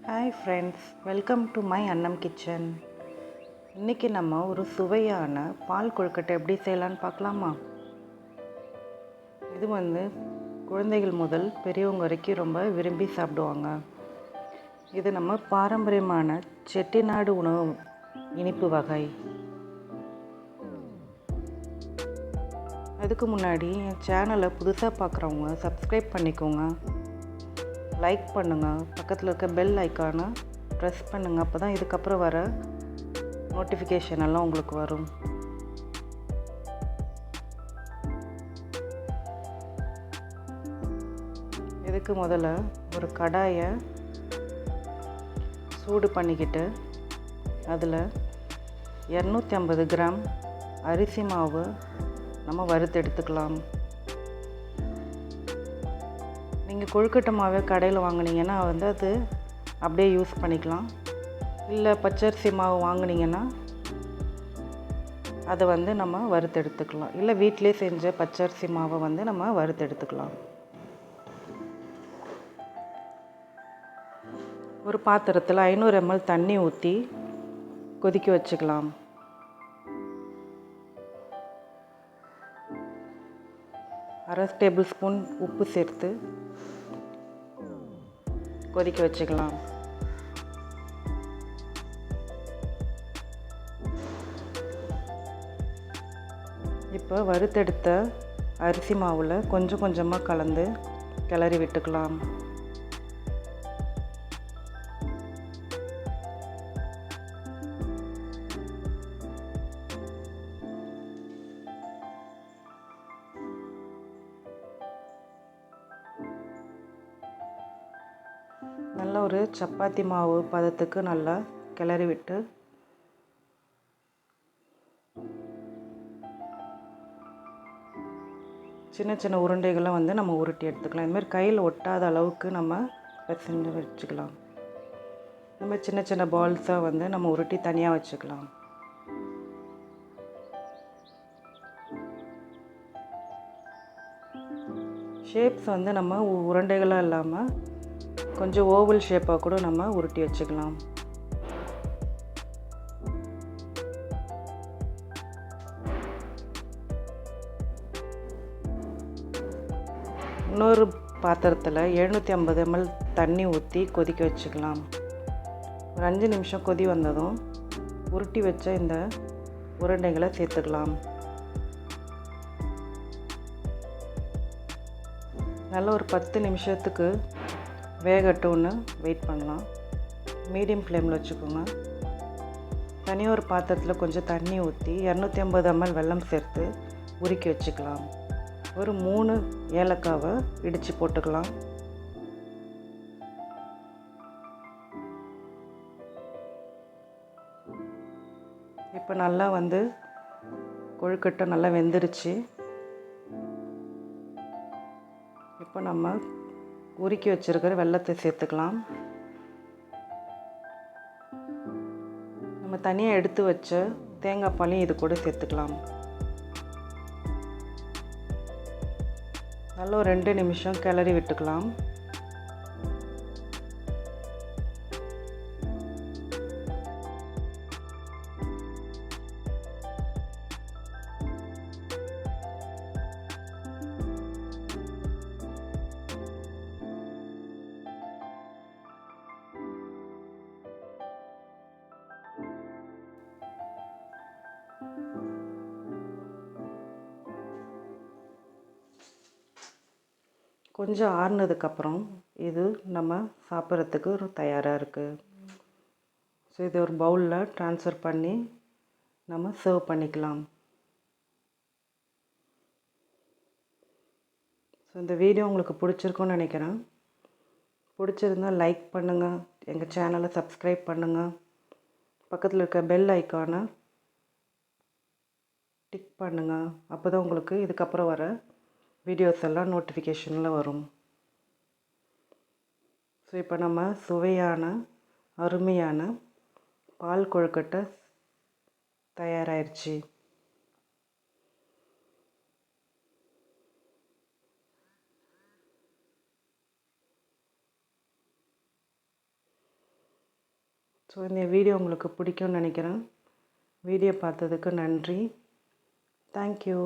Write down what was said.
Hi friends, welcome to MyannamKitchen. இன்றைக்கி நம்ம ஒரு சுவையான பால் கொழுக்கட்டை எப்படி செய்யலான்னு பார்க்கலாமா? இது குழந்தைகள் முதல் பெரியவங்க வரைக்கும் ரொம்ப விரும்பி சாப்பிடுவாங்க. இது நம்ம பாரம்பரியமான செட்டிநாடு உணவு இனிப்பு வகை. அதுக்கு முன்னாடி என் சேனலை புதுசாக பார்க்குறவங்க சப்ஸ்கிரைப் பண்ணிக்கோங்க, லைக் பண்ணுங்கள், பக்கத்தில் இருக்க பெல் ஐக்கானை ப்ரெஸ் பண்ணுங்கள். அப்போ தான் இதுக்கப்புறம் வர நோட்டிஃபிகேஷன் எல்லாம் உங்களுக்கு வரும். இதுக்கு முதல்ல ஒரு கடாயை சூடு பண்ணிக்கிட்டு அதில் 250 கிராம் அரிசி மாவு நம்ம வறுத்து எடுத்துக்கலாம். நீங்கள் கொழுக்கட்டை மாவே கடையில் வாங்கினீங்கன்னா அது அப்படியே யூஸ் பண்ணிக்கலாம். இல்லை பச்சரிசி மாவு வாங்கினீங்கன்னா அதை நம்ம வறுத்து எடுத்துக்கலாம். இல்லை வீட்டிலே செஞ்ச பச்சரிசி மாவை நம்ம வறுத்து எடுத்துக்கலாம். ஒரு பாத்திரத்தில் 500 ml தண்ணி ஊற்றி கொதிக்க வச்சுக்கலாம். அரை டேபிள் ஸ்பூன் உப்பு சேர்த்து கொதிக்க வச்சுக்கலாம். இப்போ வறுத்தெடுத்த அரிசி மாவில் கொஞ்சம் கொஞ்சமாக கலந்து கிளறி விட்டுக்கலாம். நல்ல ஒரு சப்பாத்தி மாவு பதத்துக்கு நல்லா கிளறி விட்டு சின்ன சின்ன உருண்டைகளை நம்ம உருட்டி எடுத்துக்கலாம். இதுமாதிரி கையில் ஒட்டாத அளவுக்கு நம்ம பிசைஞ்சு வச்சுக்கலாம். இந்த சின்ன சின்ன பால்ஸாக நம்ம உருட்டி தனியாக வச்சுக்கலாம். ஷேப்ஸ் நம்ம உருண்டைகளாக இல்லாமல் கொஞ்சம் ஓவல் ஷேப்பாக கூட நம்ம உருட்டி வச்சுக்கலாம். இன்னொரு பாத்திரத்தில் 750 ml தண்ணி ஊற்றி கொதிக்க வச்சுக்கலாம். ஒரு 5 நிமிஷம் கொதி வந்ததும் உருட்டி வச்ச இந்த உருண்டைகளை சேர்த்துக்கலாம். நல்ல ஒரு 10 நிமிஷத்துக்கு வேகட்டும்னு வெயிட் பண்ணலாம். மீடியம் ஃப்ளேமில் வச்சுக்கோங்க. தனியாக ஒரு பாத்திரத்தில் கொஞ்சம் தண்ணி ஊற்றி 250 ml வெல்லம் சேர்த்து உருக்கி வச்சுக்கலாம். ஒரு 3 ஏலக்காவை இடித்து போட்டுக்கலாம். இப்போ நல்லா கொழுக்கட்டை நல்லா வெந்துருச்சு. இப்போ நம்ம உருக்கி வச்சுருக்கிற வெல்லத்தை சேர்த்துக்கலாம். நம்ம தனியாக எடுத்து வச்ச தேங்காய் பாலையும் இது கூட சேர்த்துக்கலாம். நல்லா ஒரு 2 நிமிஷம் கிளறி விட்டுக்கலாம். கொஞ்சம் ஆறுனதுக்கப்புறம் இது நம்ம சாப்பிட்றதுக்கு தயாராக இருக்குது. ஸோ இது ஒரு பவுலில் ட்ரான்ஸ்ஃபர் பண்ணி நம்ம சர்வ் பண்ணிக்கலாம். ஸோ இந்த வீடியோ உங்களுக்கு பிடிச்சிருக்குன்னு நினைக்கிறேன். பிடிச்சிருந்தால் லைக் பண்ணுங்கள், எங்கள் சேனலை சப்ஸ்கிரைப் பண்ணுங்கள், பக்கத்தில் இருக்க பெல் ஐக்கானை டிக் பண்ணுங்கள். அப்போ தான் உங்களுக்கு இதுக்கப்புறம் வர வீடியோஸ் எல்லாம் நோட்டிஃபிகேஷனில் வரும். ஸோ இப்போ நம்ம சுவையான அருமையான பால் கொழுக்கட்டை தயாராகிடுச்சு. ஸோ இந்த வீடியோ உங்களுக்கு பிடிக்கும்னு நினைக்கிறேன். வீடியோ பார்த்ததுக்கு நன்றி. தேங்க்யூ.